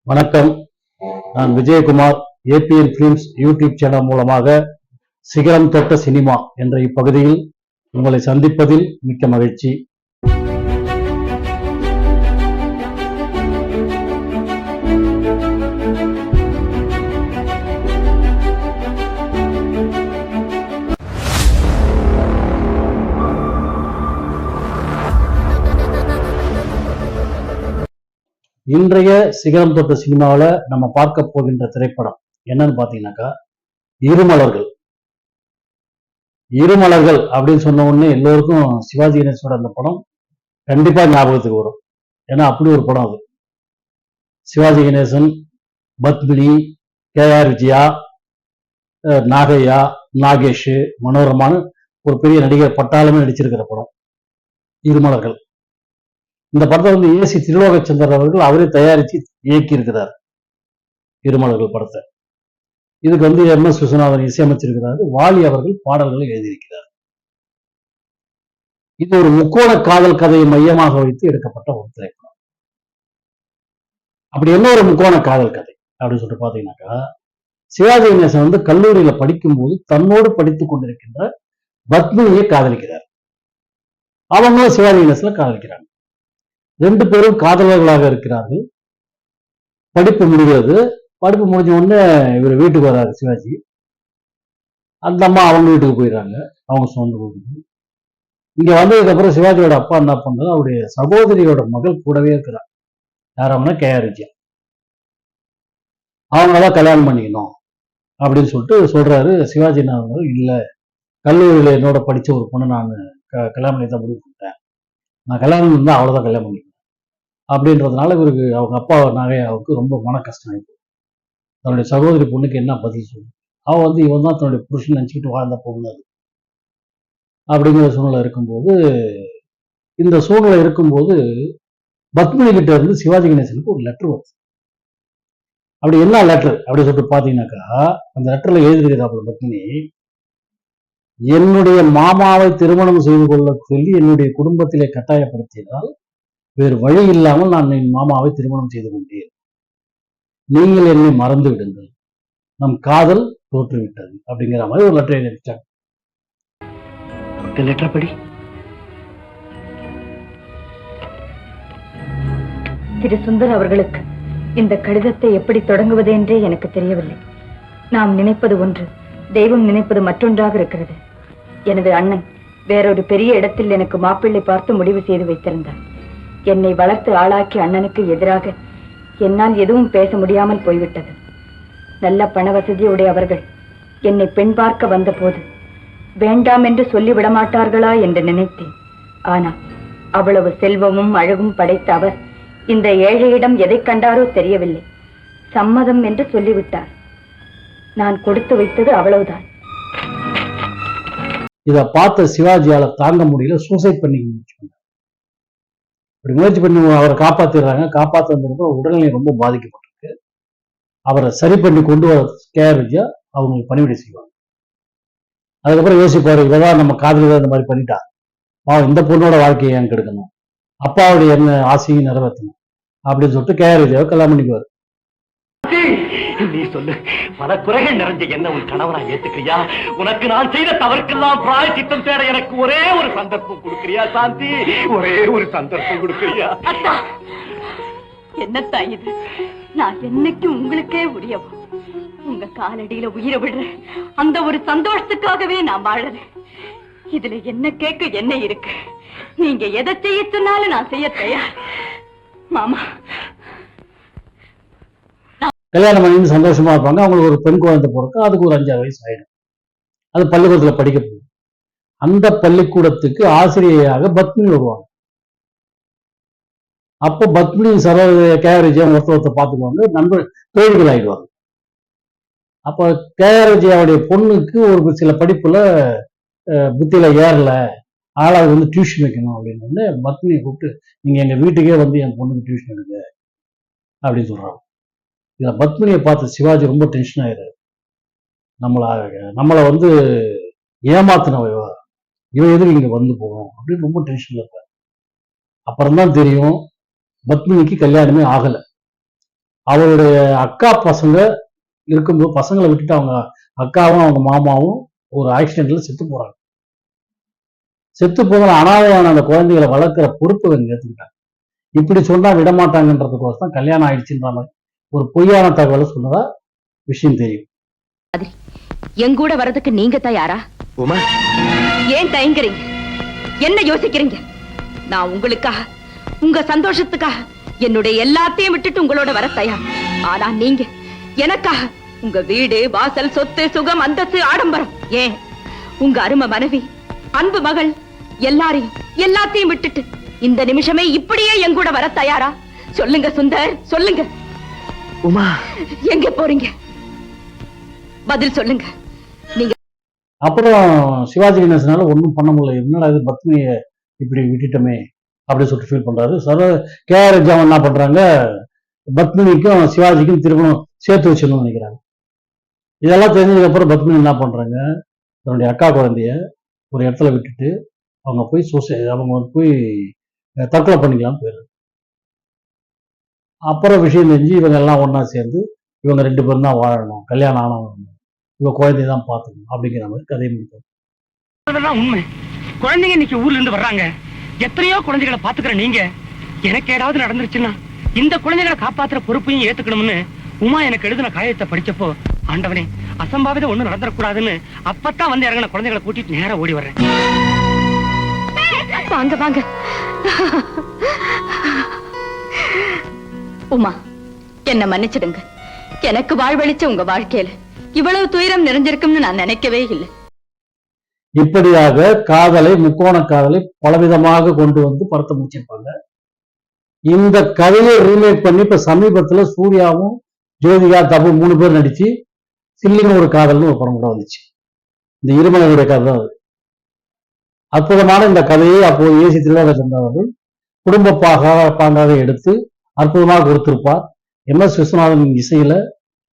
வணக்கம். நான் Vijayakumar. ABN films YouTube channel மூலமாக சிகரம் தொட்ட சினிமா என்ற இப்பகுதியில் உங்களை சந்திப்பதில் மிக்க மகிழ்ச்சி. இன்றைய சிகரம் தொட்ட சினிமாவில் நம்ம பார்க்க போகின்ற திரைப்படம் என்னன்னு பாத்தீங்கன்னாக்கா இருமலர்கள். இருமலர்கள் அப்படின்னு சொன்ன உடனே எல்லோருக்கும் சிவாஜி கணேசோட அந்த படம் கண்டிப்பா ஞாபகத்துக்கு வரும். ஏன்னா அப்படி ஒரு படம் அது. சிவாஜி கணேசன், பத்மினி, KR விஜயா, நாகையா, நாகேஷ், மனோரமான ஒரு பெரிய நடிகர் பட்டாளமே நடிச்சிருக்கிற படம் இருமலர்கள். இந்த படத்தை வந்து ஏசி திருலோகச்சந்தர் அவர்கள் அவரே தயாரித்து இயக்கி இருக்கிறார் இருமலர்கள் படத்தை. இதுக்கு வந்து MS விஸ்வநாதன் இசையமைச்சிருக்கிறாரு. வாலி அவர்கள் பாடல்களை எழுதியிருக்கிறார். இது ஒரு முக்கோண காதல் கதையை மையமாக வைத்து எடுக்கப்பட்ட ஒரு திரைப்படம். அப்படி என்ன ஒரு முக்கோண காதல் கதை அப்படின்னு சொல்லிட்டு பாத்தீங்கன்னாக்கா, சிவாஜி கணேசன் வந்து கல்லூரியில படிக்கும்போது தன்னோடு படித்துக் கொண்டிருக்கின்ற பத்மினியை காதலிக்கிறார். அவங்களும் சிவாஜி கணேசன்ல காதலிக்கிறாங்க. ரெண்டு பேரும் காதலர்களாக இருக்கிறார்கள். படிப்பு முடிகிறது. படிப்பு முடிஞ்ச உடனே இவர் வீட்டுக்கு வர்றாரு சிவாஜி. அந்த அம்மா அவங்க வீட்டுக்கு போயிடுறாங்க, அவங்க சொந்த வீட்டுக்கு. இங்க வந்ததுக்கு அப்புறம் சிவாஜியோட அப்பா என்ன பண்றாரு, அவருடைய சகோதரியோட மகள் கூடவே இருக்கிறார். யாராம்னா KR விஜயா. அவங்கதான் கல்யாணம் பண்ணிக்கணும் அப்படின்னு சொல்லிட்டு சொல்றாரு. சிவாஜி என்ன, இல்ல கல்லூரியில என்னோட படிச்ச ஒரு பொண்ணு நான் கல்யாணம் பண்ணி தான் முடிவு பண்ணிட்டேன். நான் கல்யாணம் இருந்தா அவ்வளவுதான் கல்யாணம் பண்ணிக்கணும் அப்படின்றதுனால இவருக்கு அவங்க அப்பா நாகையாவுக்கு ரொம்ப மன கஷ்டம் ஆயிடுச்சு. தன்னுடைய சகோதரி பொண்ணுக்கு என்ன பதில் சொல்லு. அவன் வந்து இவன் தான் தன்னுடைய புருஷன் நினைச்சுக்கிட்டு வாழ்ந்த பொண்ணு அது அப்படிங்கிற சூழ்நிலை இருக்கும்போது, இந்த சூழ்நிலை இருக்கும்போது பத்மினி கிட்ட இருந்து சிவாஜி கணேசனுக்கு ஒரு லெட்டர் வருது. அப்படி என்ன லெட்டர் அப்படி சொல்லிட்டு பாத்தீங்கன்னாக்கா, அந்த லெட்டர்ல எழுதியிருக்கிறாப்புல பத்மினி, என்னுடைய மாமாவை திருமணம் செய்து கொள்ள சொல்லி என்னுடைய குடும்பத்திலே கட்டாயப்படுத்தியதால் வேறு வழி இல்லாமல் நான் என் மாமாவை திருமணம் செய்து கொண்டேன். நீங்கள் என்னை மறந்து விடுங்கள், நம் காதல் தோற்றுவிட்டது அப்படிங்கிற மாதிரி ஒரு லெட்டர் எழுதிட்டாங்க. லெட்டர் படி. திரு சுந்தர் அவர்களுக்கு இந்த கடிதத்தை எப்படி தொடங்குவது என்றே எனக்கு தெரியவில்லை. நாம் நினைப்பது ஒன்று, தெய்வம் நினைப்பது மற்றொன்றாக இருக்கிறது. எனது அண்ணன் வேறொரு பெரிய இடத்தில் எனக்கு மாப்பிள்ளை பார்த்து முடிவு செய்து வைத்திருந்தார். என்னை வளர்த்து ஆளாக்கி அண்ணனுக்கு எதிராக என்னால் எதுவும் பேச முடியாமல் போய்விட்டது. நல்ல பண வசதியுடைய அவர்கள் என்னை பெண் பார்க்க வந்த போது வேண்டாம் என்று சொல்லிவிட மாட்டார்களா என்று நினைத்தேன். ஆனால் அவ்வளவு செல்வமும் அழகும் படைத்த அவர் இந்த ஏழையிடம் எதை கண்டாரோ தெரியவில்லை, சம்மதம் என்று சொல்லிவிட்டார். நான் கொடுத்து வைத்தது அவ்வளவுதான். இதை பார்த்த சிவாஜியால தாங்க முடியல, சூசைட் பண்ணி இப்படி முயற்சி பண்ணி அவரை காப்பாத்திடுறாங்க. காப்பாற்ற வந்ததுக்கு உடல்நிலை ரொம்ப பாதிக்கப்பட்டிருக்கு. அவரை சரி பண்ணி கொண்டு வர KR விஜயா அவங்களுக்கு பணிவிடை செய்வாங்க. அதுக்கப்புறம் யோசிப்பாரு, இவதான் நம்ம காதலிதான் இந்த மாதிரி பண்ணிட்டா, இந்த பொண்ணோட வாழ்க்கையை ஏன் கெடுக்கணும், அப்பாவுடைய என்ன ஆசையும் நிறைவேற்றணும் அப்படின்னு சொல்லிட்டு KR விஜயாவை கல்யாணம் பண்ணிக்குவாரு. நீ சொல்லு, பல குறைகள் நிறைஞ்ச என்ன உன் கணவனா ஏத்துக்கிறியா? உனக்கு நான் செய்த தவறுக்கெல்லாம் பிராயச்சித்தம் தேட எனக்கு ஒரே ஒரு சந்தர்ப்பம் கொடுக்கிறியா சாந்தி? ஒரே ஒரு சந்தர்ப்பம் கொடுக்கிறியா? என்னத்தா இது? நான் என்னைக்கும் உங்களுக்கே உரியவா? உங்க காலடியில உயிரை விடுறேன். அந்த ஒரு சந்தோஷத்துக்காகவே நான் வாழறேன். இதுல என்ன கேட்க என்ன இருக்கு? நீங்க எதை செய்ய சொன்னாலும் நான் செய்ய தயார். மாமா கல்யாணம் பண்ணி சந்தோஷமா இருப்பாங்க. அவங்களுக்கு ஒரு பெண் குழந்தை பிறக்கும். அதுக்கு ஒரு 5-6 வயசு ஆயிடும். அது பள்ளிக்கூடத்துல படிக்க போகும். அந்த பள்ளிக்கூடத்துக்கு ஆசிரியையாக பத்மினி வருவாங்க. அப்போ பத்மினி KR விஜயா ஒருத்தர் பார்த்துக்குவாங்க. நண்பர் தோழிகள் ஆயிடுவாங்க. அப்ப KR விஜயாவுடைய பொண்ணுக்கு ஒரு சில படிப்புல புத்தியில ஏறல, ஆளாவது வந்து டியூஷன் வைக்கணும் அப்படின்னு பத்மினியை கூப்பிட்டு, நீங்க எங்க வீட்டுக்கே வந்து என் பொண்ணுக்கு டியூஷன் எடுங்க அப்படின்னு சொல்றாங்க. இதுல பத்மினியை பார்த்து சிவாஜி ரொம்ப டென்ஷன் ஆயிடுறாரு. நம்மளை வந்து ஏமாத்தினவ இவன் எதுக்கு இங்க வந்து போகணும் அப்படின்னு ரொம்ப டென்ஷன்ல இருப்பார். அப்புறம்தான் தெரியும் பத்மினிக்கு கல்யாணமே ஆகல. அவருடைய அக்கா பசங்க இருக்கும்போது பசங்களை விட்டுட்டு அவங்க அக்காவும் அவங்க மாமாவும் ஒரு ஆக்சிடென்ட்ல செத்து போறாங்க. செத்து போகிற அனாதையான அந்த குழந்தைகளை வளர்க்கிற பொறுப்பு அவங்க ஏற்றுக்கிட்டாங்க. இப்படி சொன்னா விடமாட்டாங்கன்றதுக்கோசம் தான் கல்யாணம் ஆயிடுச்சுன்ற மாதிரி ஒரு பொய்யான தகவலை சொன்னதா விஷயம் தெரியும். எங்கூட வரதுக்கு நீங்க தயாரா? உமா, ஏன் தயங்குறீங்க? என்ன யோசிக்கிறீங்க? நான் உங்களுக்காக, உங்க சந்தோஷத்துக்காக என்னுடைய எல்லாத்தையும் விட்டுட்டு உங்களோட வர தயார். ஆனா நீங்க எனக்காக உங்க வீடு, வாசல், சொத்து, சுகம், அந்தஸ்து, ஆடம்பரம், ஏன் உங்க அருமை மனைவி, அன்பு மகள் எல்லாத்தையும் விட்டுட்டு இந்த நிமிஷமே இப்படியே எங்கூட வர தயாரா? சொல்லுங்க சுந்தர், சொல்லுங்க. உமா, எங்க போறீங்க? பதில் சொல்லுங்க. நீங்க அப்புறம் சிவாஜி கணேசனால ஒன்றும் பண்ண முடியல. என்னடா இது பத்மியை இப்படி விட்டுட்டோமே அப்படின்னு சொல்லிட்டு ஃபீல் பண்றாரு. கே.ஆர். ராஜாவும் என்ன பண்றாங்க, பத்மினிக்கும் சிவாஜிக்கும் திருமணம் சேர்த்து வச்சிடணும்னு நினைக்கிறாங்க. இதெல்லாம் தெரிஞ்சதுக்கு அப்புறம் பத்மினி என்ன பண்றாங்க, தன்னுடைய அக்கா குழந்தைய ஒரு இடத்துல விட்டுட்டு அவங்க போய் தற்கொலை பண்ணிக்கலாம்னு போயிடுறாங்க. அப்புறம் விஷயம் தெரிஞ்சு இவங்க எல்லாம் ஒன்னா சேர்ந்து இவங்க 2 பேரும் தான் வாழணும், கல்யாணம் ஆனவங்க, இவங்க குழந்தைய தான் பார்த்துக்கணும் அப்படிங்கிற மாதிரி கதையை முடிப்பாங்க. உண்மை. குழந்தைங்க இன்னைக்கு ஊர்ல இருந்து வர்றாங்க. எத்தனையோ குழந்தைகளை பாத்துக்கிற நீங்க, எனக்கு ஏதாவது நடந்துருச்சுன்னா இந்த குழந்தைகளை காப்பாத்துற பொறுப்பையும் ஏத்துக்கணும்னு உமா எனக்கு எழுதின காயத்தை படிச்சப்போ, ஆண்டவனே, அசம்பாவிதம் ஒண்ணும் நடந்துடக்கூடாதுன்னு அப்பத்தான் வந்து இறங்கின குழந்தைகளை கூட்டிட்டு நேரா ஓடி வர்றேன். வாங்க வாங்க. உமா, என்ன மன்னிச்சிடுங்க. எனக்கு வாழ்வழிச்ச உங்க வாழ்க்கையில இவ்வளவு துயரம் நிறைஞ்சிருக்கும்னு நான் நினைக்கவே இல்லை. இப்படியாக காதலை, முக்கோண காதலை பலவிதமாக கொண்டு வந்து படத்தை முடிச்சிருப்பாங்க. இந்த கதையை ரீமேக் பண்ணி இப்ப சமீபத்துல சூர்யாவும் ஜோதிகா, தபு 3 பேர் நடிச்சு சில்லின்னு ஒரு காதல்னு ஒரு படம் கூட வந்துச்சு. இந்த இருமலனுடைய கதை தான் அது. அற்புதமான இந்த கதையை அப்போ ஏசி தில்லாதன் அவர்கள் குடும்ப பாங்காக எடுத்து அற்புதமாக கொடுத்திருப்பார். MS விஸ்வநாதன் இசையில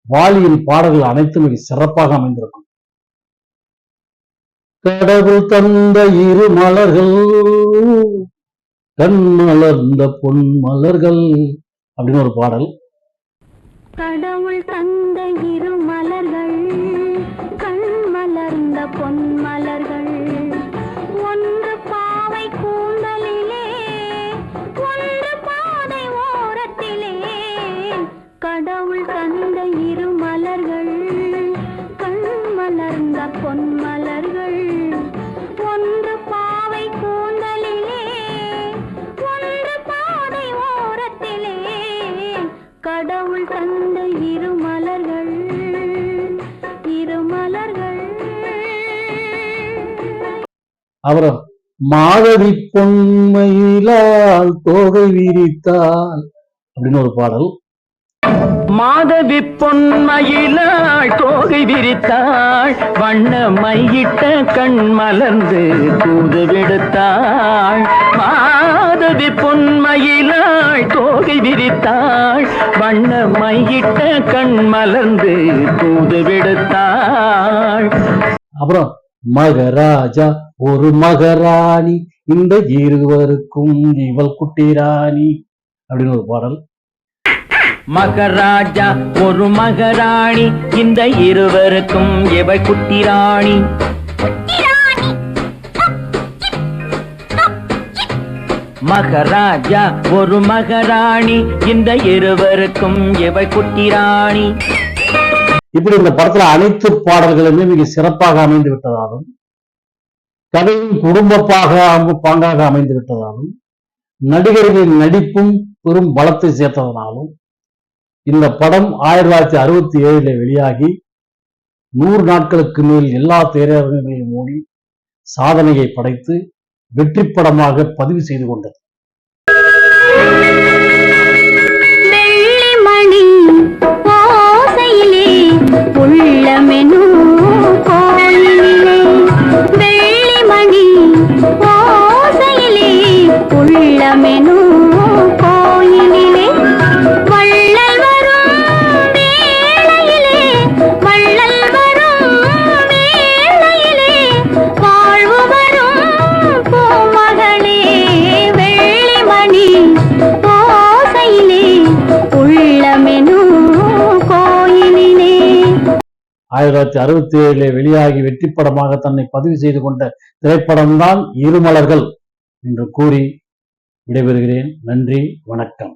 வாலியின் பாடல்கள் அனைத்தும் மிக சிறப்பாக அமைந்திருக்கும். கடவுள் தந்த 2 மலர்கள், கண் மலர்ந்த பொன் மலர்கள் அப்படின்னு ஒரு பாடல். கடவுள் தந்த 2 மலர்கள், கண் மலர்ந்த பொன் மலர்கள், ஒன்று பாவை கூந்தலிலே, ஒன்று பாதை ஓரத்திலே. கடவுள் தந்த 2 மலர்கள், கண் மலர்ந்த பொன் மலர்கள், ஒன்று பாவை கூந்தலிலே, ஒன்று பாதை ஓரத்திலே. கடவுள் தந்த 2 மலர்கள், 2 மலர்கள். அப்புறம் மாதவி பொன்மையிலால் தோகை விரித்தால் அப்படின்னு ஒரு பாடல். மாதவி பொன்மயிலாள் தோகை விரித்தாள், வண்ண மையிட்ட கண் மலர்ந்து தூது விடுத்தாள். மாதவி பொன்மயிலாள் தோகை விரித்தாள், வண்ண மையிட்ட கண் மலர்ந்து தூது விடுத்தாள். அப்புறம் மகராஜா ஒரு மகராணி, இந்த 2 இவள் குட்டி ராணி அப்படின்னு ஒரு பாடல். மகராஜா ஒரு மகராணி, இந்த 2 இவள் குட்டி ராணி. மகராஜா ஒரு மகராணி, இந்த 2 இவள் குட்டி ராணி. இப்படி இந்த படத்துல அனைத்து பாடல்களுமே மிக சிறப்பாக அமைந்து விட்டதாலும், கதையும் குடும்ப பாங்காக அமைந்து விட்டதாலும், நடிகர்களின் நடிப்பும் பெரும் பலத்தை சேர்த்ததனாலும் இந்த படம் 1967 வெளியாகி 100 நாட்களுக்கு மேல் எல்லா திரையரங்குகளையும் மூடி சாதனையை படைத்து வெற்றி படமாக பதிவு செய்து கொண்டது. வெள்ளிமணி ஓசையிலே உள்ளமெனும் கோயிலிலே, வெள்ளிமணி ஓசையிலே உள்ளமெனும் கோயிலிலே, வள்ளல் வரும் வேளையிலே, வள்ளல் வரும் வேளையிலே, வாழ்வு வரும் பூமகளே. வெள்ளிமணி ஓசையிலே உள்ளமெனும் 1967 வெளியாகி வெற்றி படமாக தன்னை பதிவு செய்து கொண்ட திரைப்படம்தான் இருமலர்கள் என்று கூறி விடைபெறுகிறேன். நன்றி, வணக்கம்.